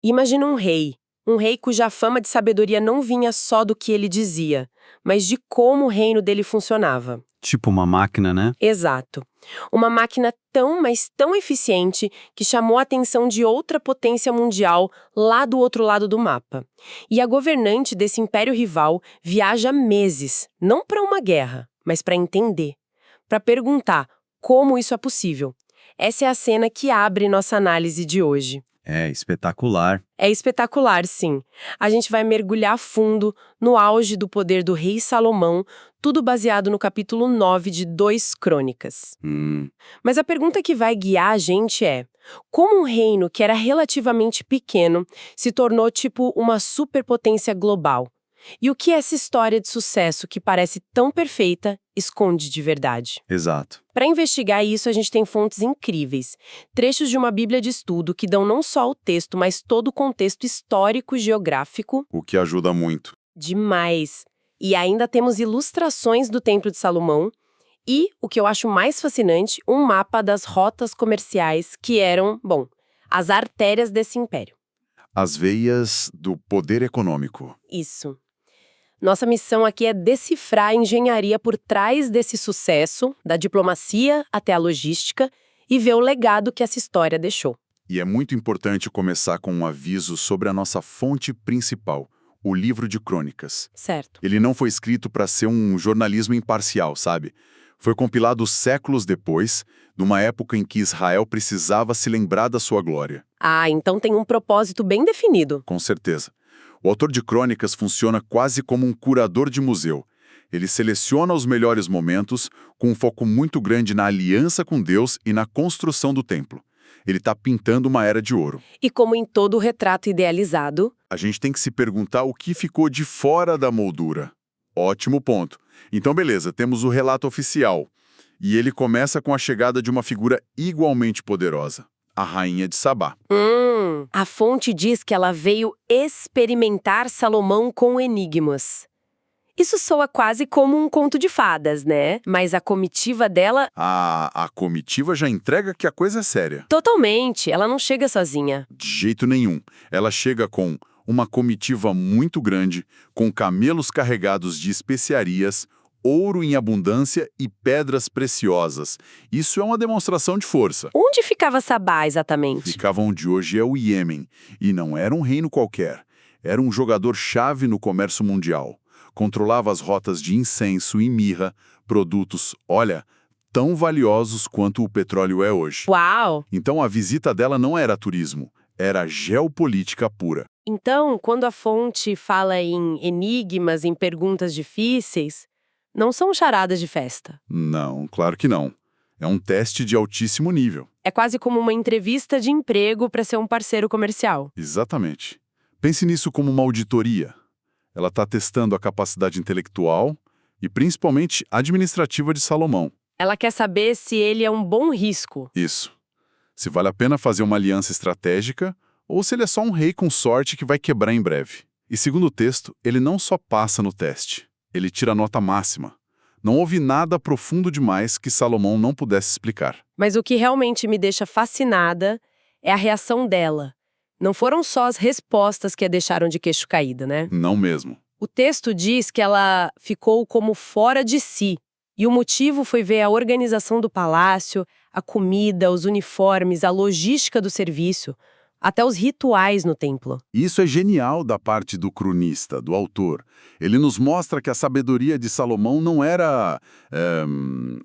Imagina um rei cuja fama de sabedoria não vinha só do que ele dizia, mas de como o reino dele funcionava. Tipo uma máquina, né? Exato. Uma máquina tão, mas tão eficiente que chamou a atenção de outra potência mundial lá do outro lado do mapa. E a governante desse império rival viaja meses, não para uma guerra, mas para entender, para perguntar como isso é possível. Essa é a cena que abre nossa análise de hoje. É espetacular. É espetacular, sim. A gente vai mergulhar fundo no auge do poder do rei Salomão, tudo baseado no capítulo 9 de 2 Crônicas. Mas a pergunta que vai guiar a gente é: como um reino que era relativamente pequeno se tornou tipo uma superpotência global? E o que essa história de sucesso que parece tão perfeita esconde de verdade? Exato. Para investigar isso, a gente tem fontes incríveis. Trechos de uma Bíblia de estudo que dão não só o texto, mas todo o contexto histórico e geográfico. O que ajuda muito. Demais! E ainda temos ilustrações do Templo de Salomão e, o que eu acho mais fascinante, um mapa das rotas comerciais que eram, bom, as artérias desse império. As veias do poder econômico. Isso. Nossa missão aqui é decifrar a engenharia por trás desse sucesso, da diplomacia até a logística, e ver o legado que essa história deixou. E é muito importante começar com um aviso sobre a nossa fonte principal, o livro de Crônicas. Certo. Ele não foi escrito para ser um jornalismo imparcial, sabe? Foi compilado séculos depois, numa época em que Israel precisava se lembrar da sua glória. Ah, então tem um propósito bem definido. Com certeza. O autor de Crônicas funciona quase como um curador de museu. Ele seleciona os melhores momentos, com um foco muito grande na aliança com Deus e na construção do templo. Ele está pintando uma era de ouro. E como em todo retrato idealizado, A gente tem que se perguntar o que ficou de fora da moldura. Ótimo ponto. Então, beleza, temos o relato oficial. E ele começa com a chegada de uma figura igualmente poderosa, a Rainha de Sabá. a fonte diz que ela veio experimentar Salomão com enigmas. Isso soa quase como um conto de fadas, né? Mas a comitiva dela, A comitiva já entrega que a coisa é séria. totalmente, ela não chega sozinha. De jeito nenhum. Ela chega com uma comitiva muito grande, com camelos carregados de especiarias, ouro em abundância e pedras preciosas. Isso é uma demonstração de força. Onde ficava Sabá exatamente? Ficava onde hoje é o Iêmen, e não era um reino qualquer. Era um jogador-chave no comércio mundial. Controlava as rotas de incenso e mirra, produtos, olha, tão valiosos quanto o petróleo é hoje. Uau! Então a visita dela não era turismo, era geopolítica pura. Então, quando a fonte fala em enigmas, em perguntas difíceis, não são charadas de festa. Não, claro que não. É um teste de altíssimo nível. É quase como uma entrevista de emprego para ser um parceiro comercial. Exatamente. Pense nisso como uma auditoria. Ela está testando a capacidade intelectual e principalmente administrativa de Salomão. Ela quer saber se ele é um bom risco. Isso. Se vale a pena fazer uma aliança estratégica ou se ele é só um rei com sorte que vai quebrar em breve. E segundo o texto, ele não só passa no teste, ele tira a nota máxima. Não houve nada profundo demais que Salomão não pudesse explicar. Mas o que realmente me deixa fascinada é a reação dela. Não foram só as respostas que a deixaram de queixo caído, né? Não mesmo. O texto diz que ela ficou como fora de si. E o motivo foi ver a organização do palácio, a comida, os uniformes, a logística do serviço, até os rituais no templo. Isso é genial da parte do cronista, do autor. Ele nos mostra que a sabedoria de Salomão não era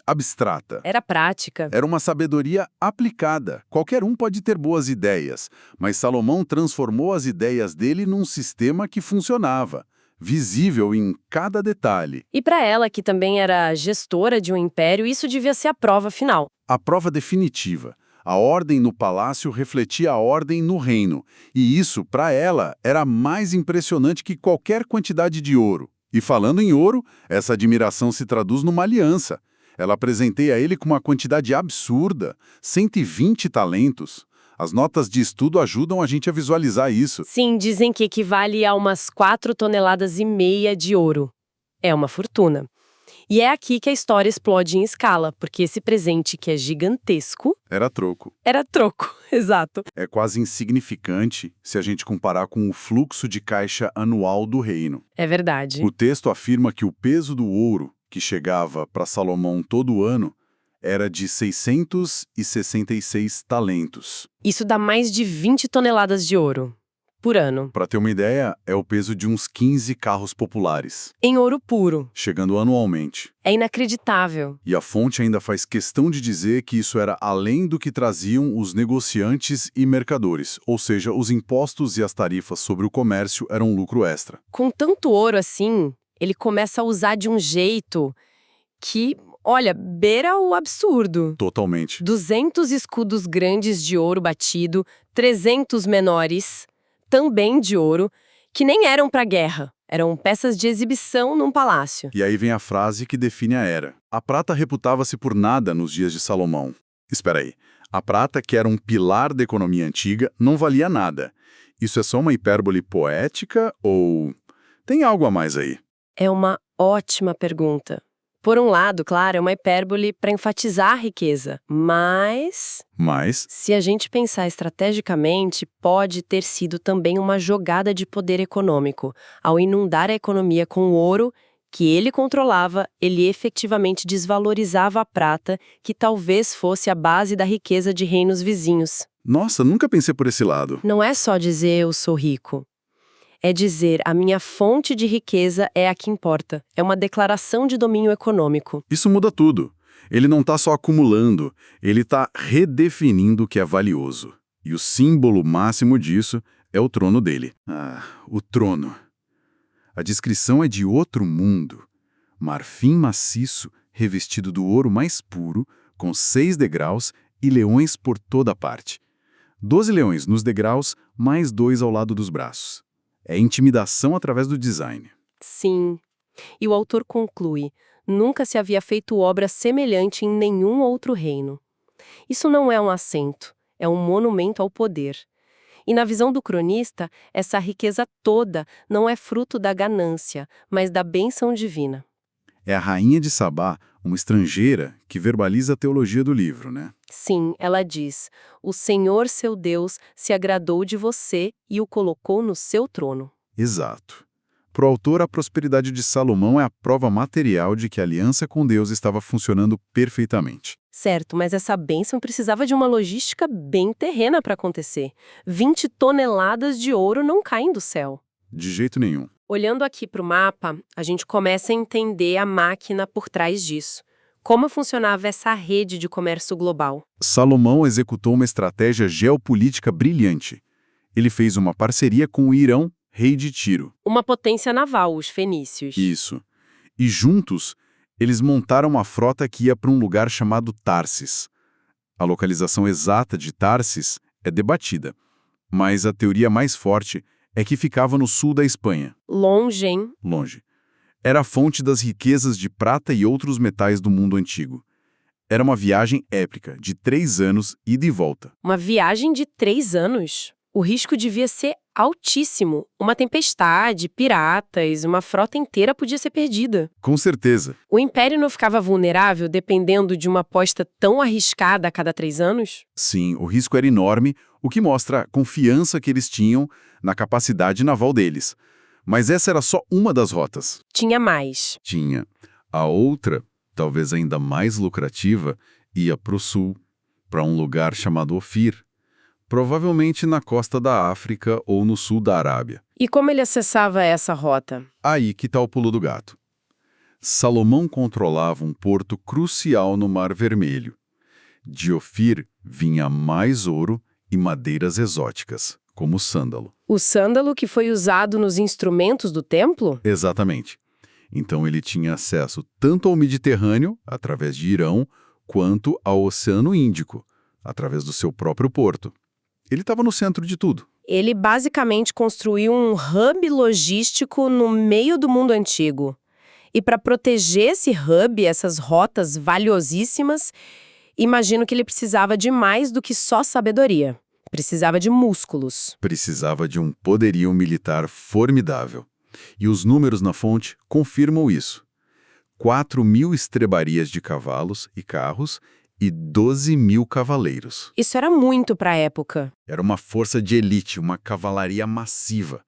abstrata. Era prática. Era uma sabedoria aplicada. Qualquer um pode ter boas ideias, mas Salomão transformou as ideias dele num sistema que funcionava, visível em cada detalhe. E para ela, que também era gestora de um império, isso devia ser a prova final. A prova definitiva. A ordem no palácio refletia a ordem no reino, e isso, para ela, era mais impressionante que qualquer quantidade de ouro. E falando em ouro, essa admiração se traduz numa aliança. Ela presenteia ele com uma quantidade absurda, 120 talentos. As notas de estudo ajudam a gente a visualizar isso. Sim, dizem que equivale a umas 4,5 toneladas de ouro. É uma fortuna. E é aqui que a história explode em escala, porque esse presente que é gigantesco Era troco. era troco, exato. É quase insignificante se a gente comparar com o fluxo de caixa anual do reino. É verdade. O texto afirma que o peso do ouro que chegava para Salomão todo ano era de 666 talentos. Isso dá mais de 20 toneladas de ouro por ano, Para ter uma ideia, é o peso de uns 15 carros populares, em ouro puro. chegando anualmente. É inacreditável. E a fonte ainda faz questão de dizer que isso era além do que traziam os negociantes e mercadores, ou seja, os impostos e as tarifas sobre o comércio eram um lucro extra. Com tanto ouro assim, ele começa a usar de um jeito que, olha, beira o absurdo. Totalmente. 200 escudos grandes de ouro batido, 300 menores, também de ouro, que nem eram para guerra. Eram peças de exibição num palácio. E aí vem a frase que define a era. A prata reputava-se por nada nos dias de Salomão. Espera aí. A prata, que era um pilar da economia antiga, não valia nada. Isso é só uma hipérbole poética ou tem algo a mais aí? É uma ótima pergunta. Por um lado, claro, é uma hipérbole para enfatizar a riqueza, mas Mas, se a gente pensar estrategicamente, pode ter sido também uma jogada de poder econômico. Ao inundar a economia com ouro que ele controlava, ele efetivamente desvalorizava a prata, que talvez fosse a base da riqueza de reinos vizinhos. nossa, nunca pensei por esse lado. Não é só dizer eu sou rico. É dizer a minha fonte de riqueza é a que importa. É uma declaração de domínio econômico. Isso muda tudo. Ele não está só acumulando, ele está redefinindo o que é valioso. E o símbolo máximo disso é o trono dele. Ah, o trono. A descrição é de outro mundo. Marfim maciço, revestido do ouro mais puro, com 6 degraus e leões por toda parte. 12 leões nos degraus, mais 2 ao lado dos braços. É intimidação através do design. Sim. E o autor conclui: nunca se havia feito obra semelhante em nenhum outro reino. Isso não é um assento, é um monumento ao poder. E na visão do cronista, essa riqueza toda não é fruto da ganância, mas da bênção divina. É a rainha de Sabá, uma estrangeira, que verbaliza a teologia do livro, né? Sim, ela diz: o Senhor seu Deus se agradou de você e o colocou no seu trono. Exato. Para o autor, a prosperidade de Salomão é a prova material de que a aliança com Deus estava funcionando perfeitamente. Certo, mas essa bênção precisava de uma logística bem terrena para acontecer. 20 toneladas de ouro não caem do céu. De jeito nenhum. Olhando aqui para o mapa, a gente começa a entender a máquina por trás disso. Como funcionava essa rede de comércio global? Salomão executou uma estratégia geopolítica brilhante. Ele fez uma parceria com o Irão, rei de Tiro. Uma potência naval, os fenícios. Isso. E juntos, eles montaram uma frota que ia para um lugar chamado Tarsis. A localização exata de Tarsis é debatida, mas a teoria mais forte é que ficava no sul da Espanha. Longe, hein? Longe. Era a fonte das riquezas de prata e outros metais do mundo antigo. Era uma viagem épica, de 3 anos, ida e volta. Uma viagem de 3 anos. O risco devia ser altíssimo. Uma tempestade, piratas, uma frota inteira podia ser perdida. Com certeza. O Império não ficava vulnerável dependendo de uma aposta tão arriscada a cada 3 anos? Sim, o risco era enorme, o que mostra a confiança que eles tinham na capacidade naval deles. Mas essa era só uma das rotas. Tinha mais. Tinha. A outra, talvez ainda mais lucrativa, ia para o sul, para um lugar chamado Ofir. Provavelmente na costa da África ou no sul da Arábia. E como ele acessava essa rota? Aí que está o pulo do gato. Salomão controlava um porto crucial no Mar Vermelho. De Ofir vinha mais ouro e madeiras exóticas, como o sândalo. O sândalo que foi usado nos instrumentos do templo? Exatamente. Então ele tinha acesso tanto ao Mediterrâneo, através de Irão, quanto ao Oceano Índico, através do seu próprio porto. Ele estava no centro de tudo. Ele basicamente construiu um hub logístico no meio do mundo antigo. E para proteger esse hub, essas rotas valiosíssimas, imagino que ele precisava de mais do que só sabedoria. Precisava de músculos. Precisava de um poderio militar formidável. E os números na fonte confirmam isso. 4.000 estrebarias de cavalos e carros e 12.000 cavaleiros. Isso era muito para a época. Era uma força de elite, uma cavalaria massiva.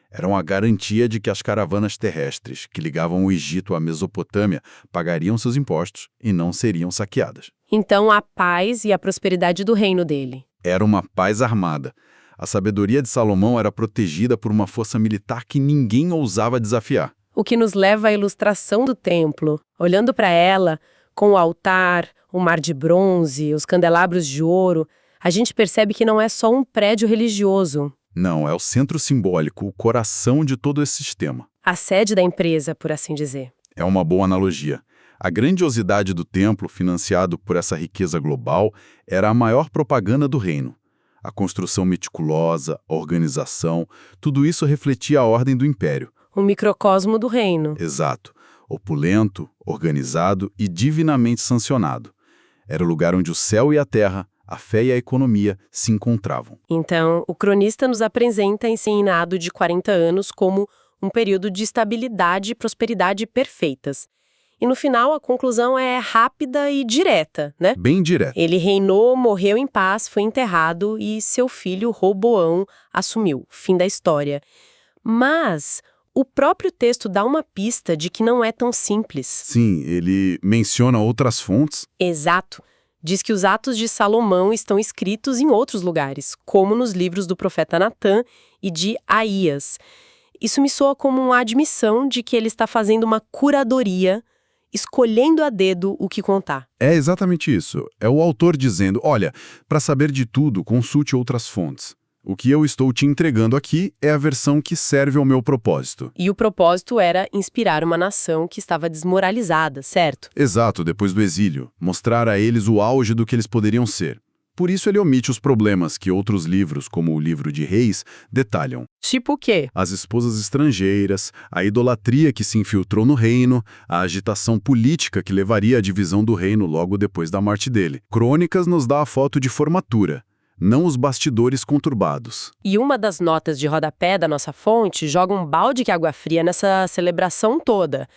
Era uma garantia de que as caravanas terrestres que ligavam o Egito à Mesopotâmia pagariam seus impostos e não seriam saqueadas. Então, a paz e a prosperidade do reino dele. Era uma paz armada. A sabedoria de Salomão era protegida por uma força militar que ninguém ousava desafiar. O que nos leva à ilustração do templo. Olhando para ela, com o altar, o mar de bronze, os candelabros de ouro, a gente percebe que não é só um prédio religioso. Não, é o centro simbólico, o coração de todo esse sistema. A sede da empresa, por assim dizer. É uma boa analogia. A grandiosidade do templo, financiado por essa riqueza global, era a maior propaganda do reino. A construção meticulosa, a organização, tudo isso refletia a ordem do império. O microcosmo do reino. Exato. Opulento, organizado e divinamente sancionado. Era o lugar onde o céu e a terra, a fé e a economia se encontravam. Então, o cronista nos apresenta esse reinado de 40 anos como um período de estabilidade e prosperidade perfeitas. E no final, a conclusão é rápida e direta, né? Bem direto. Ele reinou, morreu em paz, foi enterrado e seu filho Roboão assumiu. Fim da história. Mas o próprio texto dá uma pista de que não é tão simples. Sim, ele menciona outras fontes. Exato. Diz que os Atos de Salomão estão escritos em outros lugares, como nos livros do profeta Natã e de Aías. Isso me soa como uma admissão de que ele está fazendo uma curadoria, escolhendo a dedo o que contar. É exatamente isso. É o autor dizendo, olha, para saber de tudo, consulte outras fontes. O que eu estou te entregando aqui é a versão que serve ao meu propósito. E o propósito era inspirar uma nação que estava desmoralizada, certo? Exato, depois do exílio. Mostrar a eles o auge do que eles poderiam ser. Por isso ele omite os problemas que outros livros, como o livro de Reis, detalham. Tipo o quê? As esposas estrangeiras, a idolatria que se infiltrou no reino, a agitação política que levaria à divisão do reino logo depois da morte dele. Crônicas nos dá a foto de formatura, não os bastidores conturbados. E uma das notas de rodapé da nossa fonte joga um balde de água fria nessa celebração toda.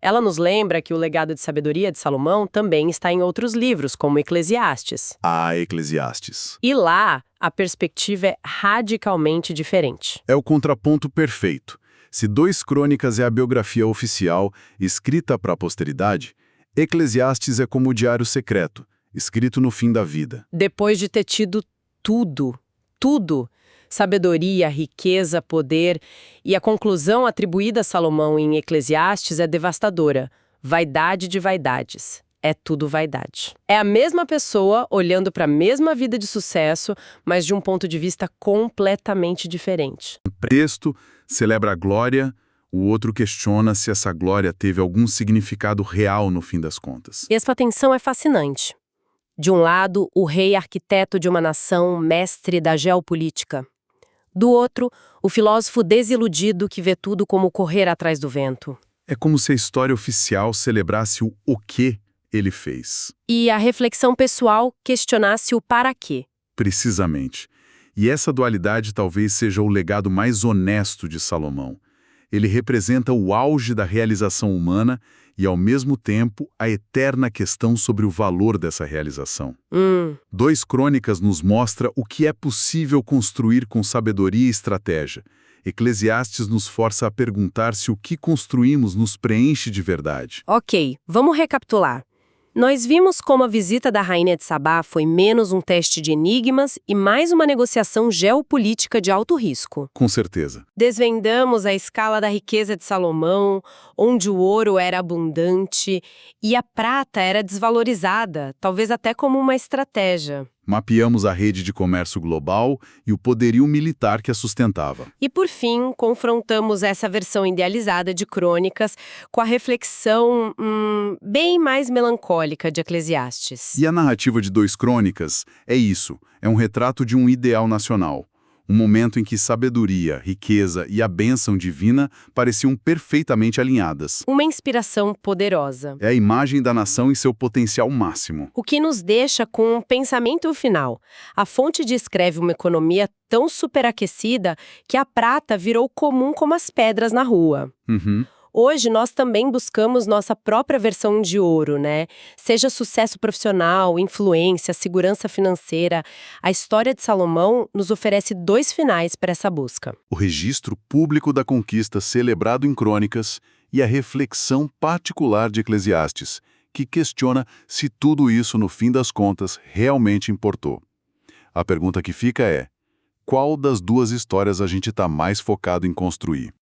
Ela nos lembra que o legado de sabedoria de Salomão também está em outros livros, como Eclesiastes. Ah, Eclesiastes. E lá, a perspectiva é radicalmente diferente. É o contraponto perfeito. Se 2 Crônicas é a biografia oficial, escrita para a posteridade, Eclesiastes é como o diário secreto, escrito no fim da vida. Depois de ter tido tudo, sabedoria, riqueza, poder, e a conclusão atribuída a Salomão em Eclesiastes é devastadora. Vaidade de vaidades. É tudo vaidade. É a mesma pessoa olhando para a mesma vida de sucesso, mas de um ponto de vista completamente diferente. Um texto celebra a glória, o outro questiona se essa glória teve algum significado real no fim das contas. E essa tensão é fascinante. De um lado, o rei arquiteto de uma nação, mestre da geopolítica. Do outro, o filósofo desiludido que vê tudo como correr atrás do vento. É como se a história oficial celebrasse o que ele fez. E a reflexão pessoal questionasse o para quê. Precisamente. E essa dualidade talvez seja o legado mais honesto de Salomão. Ele representa o auge da realização humana e, ao mesmo tempo, a eterna questão sobre o valor dessa realização. 2 Crônicas nos mostra o que é possível construir com sabedoria e estratégia. Eclesiastes nos força a perguntar se o que construímos nos preenche de verdade. Ok, vamos recapitular. Nós vimos como a visita da rainha de Sabá foi menos um teste de enigmas e mais uma negociação geopolítica de alto risco. Com certeza. Desvendamos a escala da riqueza de Salomão, onde o ouro era abundante e a prata era desvalorizada, talvez até como uma estratégia. Mapeamos a rede de comércio global e o poderio militar que a sustentava. E, por fim, confrontamos essa versão idealizada de Crônicas com a reflexão bem mais melancólica de Eclesiastes. E a narrativa de 2 Crônicas é isso, é um retrato de um ideal nacional. Um momento em que sabedoria, riqueza e a bênção divina pareciam perfeitamente alinhadas. Uma inspiração poderosa. É a imagem da nação em seu potencial máximo. O que nos deixa com um pensamento final. A fonte descreve uma economia tão superaquecida que a prata virou comum como as pedras na rua. Hoje nós também buscamos nossa própria versão de ouro, né? Seja sucesso profissional, influência, segurança financeira, a história de Salomão nos oferece 2 finais para essa busca. O registro público da conquista celebrado em Crônicas e a reflexão particular de Eclesiastes, que questiona se tudo isso, no fim das contas, realmente importou. A pergunta que fica é: qual das 2 histórias a gente está mais focado em construir?